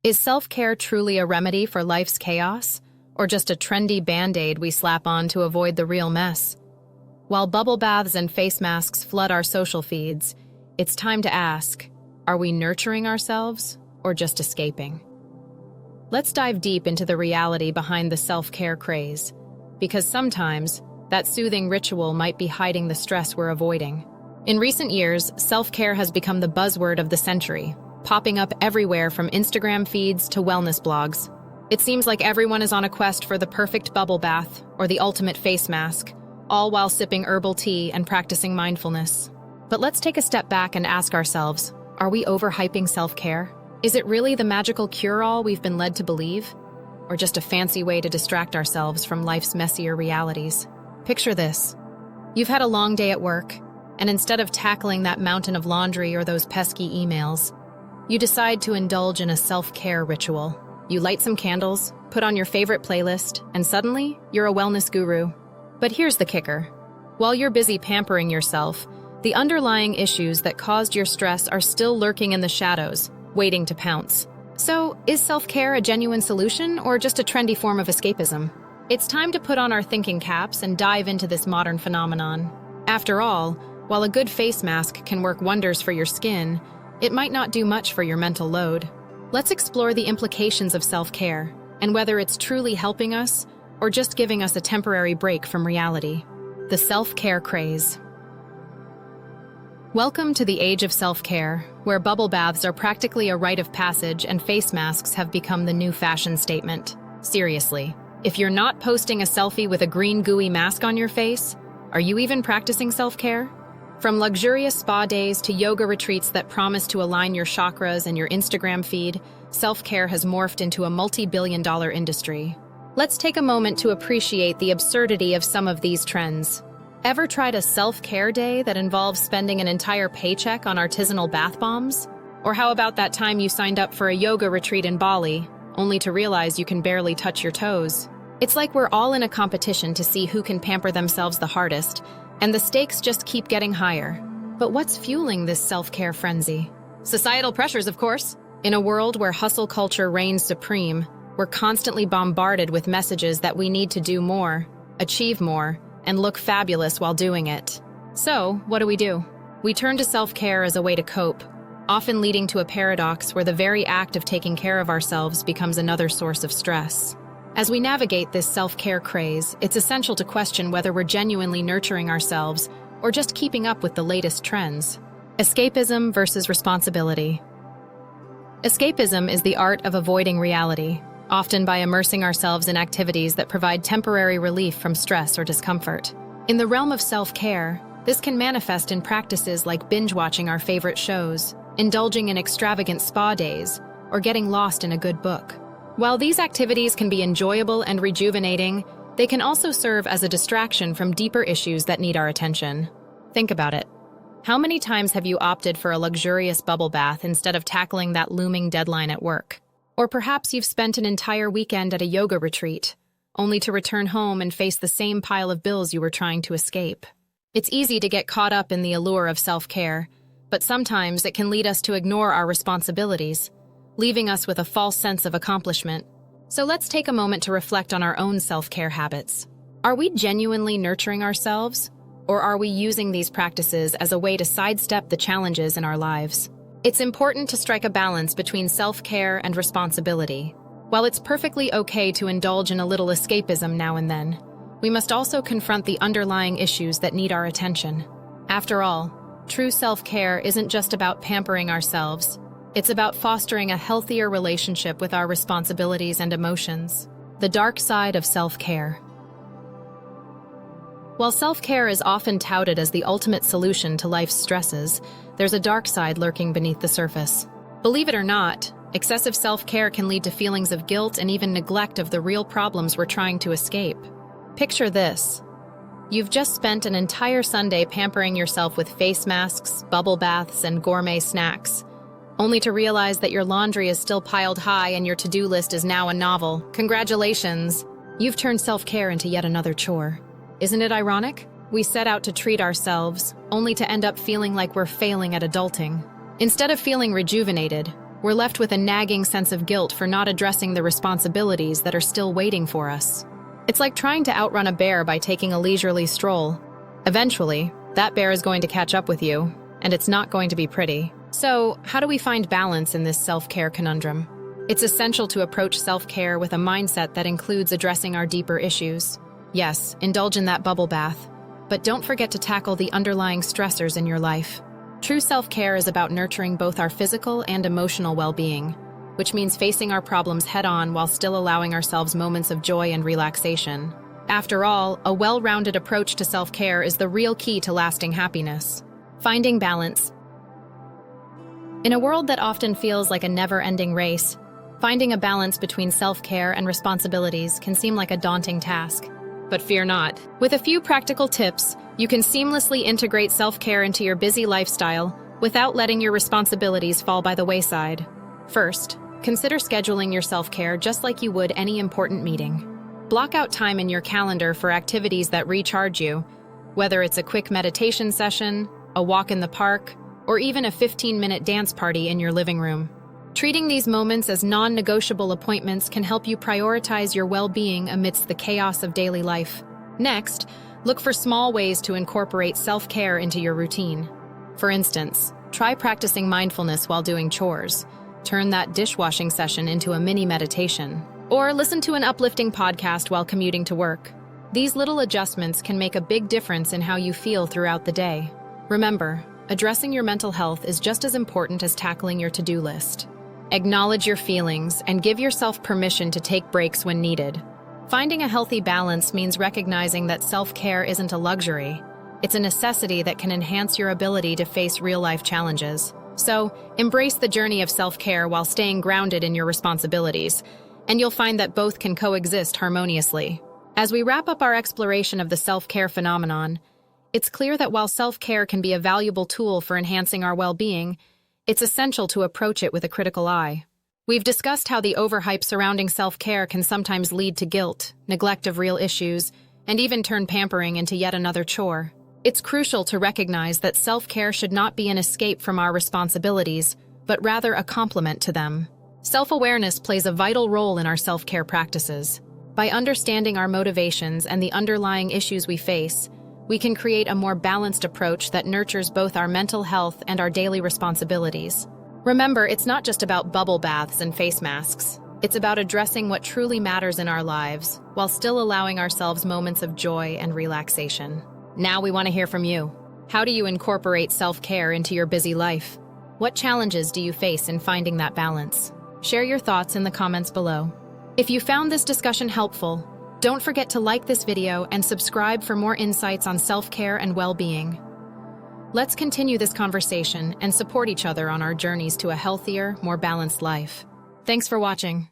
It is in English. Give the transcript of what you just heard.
Is self-care truly a remedy for life's chaos, or just a trendy band-aid we slap on to avoid the real mess? While bubble baths and face masks flood our social feeds, it's time to ask, are we nurturing ourselves or just escaping? Let's dive deep into the reality behind the self-care craze, because sometimes that soothing ritual might be hiding the stress we're avoiding. In recent years, self-care has become the buzzword of the century, popping up everywhere from Instagram feeds to wellness blogs. It seems like everyone is on a quest for the perfect bubble bath or the ultimate face mask, all while sipping herbal tea and practicing mindfulness. But let's take a step back and ask ourselves, are we overhyping self-care? Is it really the magical cure-all we've been led to believe? Or just a fancy way to distract ourselves from life's messier realities? Picture this. You've had a long day at work, and instead of tackling that mountain of laundry or those pesky emails, you decide to indulge in a self-care ritual. You light some candles, put on your favorite playlist, and suddenly, you're a wellness guru. But here's the kicker. While you're busy pampering yourself, the underlying issues that caused your stress are still lurking in the shadows, waiting to pounce. So, is self-care a genuine solution or just a trendy form of escapism? It's time to put on our thinking caps and dive into this modern phenomenon. After all, while a good face mask can work wonders for your skin, it might not do much for your mental load. Let's explore the implications of self-care and whether it's truly helping us or just giving us a temporary break from reality. The self-care craze. Welcome to the age of self-care, where bubble baths are practically a rite of passage and face masks have become the new fashion statement. Seriously, if you're not posting a selfie with a green gooey mask on your face, are you even practicing self-care? From luxurious spa days to yoga retreats that promise to align your chakras and your Instagram feed, self-care has morphed into a multi-billion-dollar industry. Let's take a moment to appreciate the absurdity of some of these trends. Ever tried a self-care day that involves spending an entire paycheck on artisanal bath bombs? Or how about that time you signed up for a yoga retreat in Bali, only to realize you can barely touch your toes? It's like we're all in a competition to see who can pamper themselves the hardest, and the stakes just keep getting higher. But what's fueling this self-care frenzy? Societal pressures, of course. In a world where hustle culture reigns supreme, we're constantly bombarded with messages that we need to do more, achieve more, and look fabulous while doing it. So, what do? We turn to self-care as a way to cope, often leading to a paradox where the very act of taking care of ourselves becomes another source of stress. As we navigate this self-care craze, it's essential to question whether we're genuinely nurturing ourselves or just keeping up with the latest trends. Escapism versus responsibility. Escapism is the art of avoiding reality, often by immersing ourselves in activities that provide temporary relief from stress or discomfort. In the realm of self-care, this can manifest in practices like binge-watching our favorite shows, indulging in extravagant spa days, or getting lost in a good book. While these activities can be enjoyable and rejuvenating, they can also serve as a distraction from deeper issues that need our attention. Think about it. How many times have you opted for a luxurious bubble bath instead of tackling that looming deadline at work? Or perhaps you've spent an entire weekend at a yoga retreat, only to return home and face the same pile of bills you were trying to escape. It's easy to get caught up in the allure of self-care, but sometimes it can lead us to ignore our responsibilities, leaving us with a false sense of accomplishment. So let's take a moment to reflect on our own self-care habits. Are we genuinely nurturing ourselves, or are we using these practices as a way to sidestep the challenges in our lives? It's important to strike a balance between self-care and responsibility. While it's perfectly okay to indulge in a little escapism now and then, we must also confront the underlying issues that need our attention. After all, true self-care isn't just about pampering ourselves. It's about fostering a healthier relationship with our responsibilities and emotions. The dark side of self-care. While self-care is often touted as the ultimate solution to life's stresses, there's a dark side lurking beneath the surface. Believe it or not, excessive self-care can lead to feelings of guilt and even neglect of the real problems we're trying to escape. Picture this. You've just spent an entire Sunday pampering yourself with face masks, bubble baths, and gourmet snacks, only to realize that your laundry is still piled high and your to-do list is now a novel. Congratulations! You've turned self-care into yet another chore. Isn't it ironic? We set out to treat ourselves, only to end up feeling like we're failing at adulting. Instead of feeling rejuvenated, we're left with a nagging sense of guilt for not addressing the responsibilities that are still waiting for us. It's like trying to outrun a bear by taking a leisurely stroll. Eventually, that bear is going to catch up with you, and it's not going to be pretty. So, how do we find balance in this self-care conundrum? It's essential to approach self-care with a mindset that includes addressing our deeper issues. Yes, indulge in that bubble bath, but don't forget to tackle the underlying stressors in your life. True self-care is about nurturing both our physical and emotional well-being, which means facing our problems head-on while still allowing ourselves moments of joy and relaxation. After all, a well-rounded approach to self-care is the real key to lasting happiness. Finding balance. In a world that often feels like a never-ending race, finding a balance between self-care and responsibilities can seem like a daunting task. But fear not. With a few practical tips, you can seamlessly integrate self-care into your busy lifestyle without letting your responsibilities fall by the wayside. First, consider scheduling your self-care just like you would any important meeting. Block out time in your calendar for activities that recharge you, whether it's a quick meditation session, a walk in the park, or even a 15-minute dance party in your living room. Treating these moments as non-negotiable appointments can help you prioritize your well-being amidst the chaos of daily life. Next, look for small ways to incorporate self-care into your routine. For instance, try practicing mindfulness while doing chores. Turn that dishwashing session into a mini meditation. Or listen to an uplifting podcast while commuting to work. These little adjustments can make a big difference in how you feel throughout the day. Remember, addressing your mental health is just as important as tackling your to-do list. Acknowledge your feelings and give yourself permission to take breaks when needed. Finding a healthy balance means recognizing that self-care isn't a luxury. It's a necessity that can enhance your ability to face real-life challenges. So, embrace the journey of self-care while staying grounded in your responsibilities, and you'll find that both can coexist harmoniously. As we wrap up our exploration of the self-care phenomenon, it's clear that while self-care can be a valuable tool for enhancing our well-being, it's essential to approach it with a critical eye. We've discussed how the overhype surrounding self-care can sometimes lead to guilt, neglect of real issues, and even turn pampering into yet another chore. It's crucial to recognize that self-care should not be an escape from our responsibilities, but rather a complement to them. Self-awareness plays a vital role in our self-care practices. By understanding our motivations and the underlying issues we face, we can create a more balanced approach that nurtures both our mental health and our daily responsibilities. Remember, it's not just about bubble baths and face masks. It's about addressing what truly matters in our lives, while still allowing ourselves moments of joy and relaxation. Now we want to hear from you. How do you incorporate self-care into your busy life? What challenges do you face in finding that balance? Share your thoughts in the comments below. If you found this discussion helpful, don't forget to like this video and subscribe for more insights on self-care and well-being. Let's continue this conversation and support each other on our journeys to a healthier, more balanced life. Thanks for watching.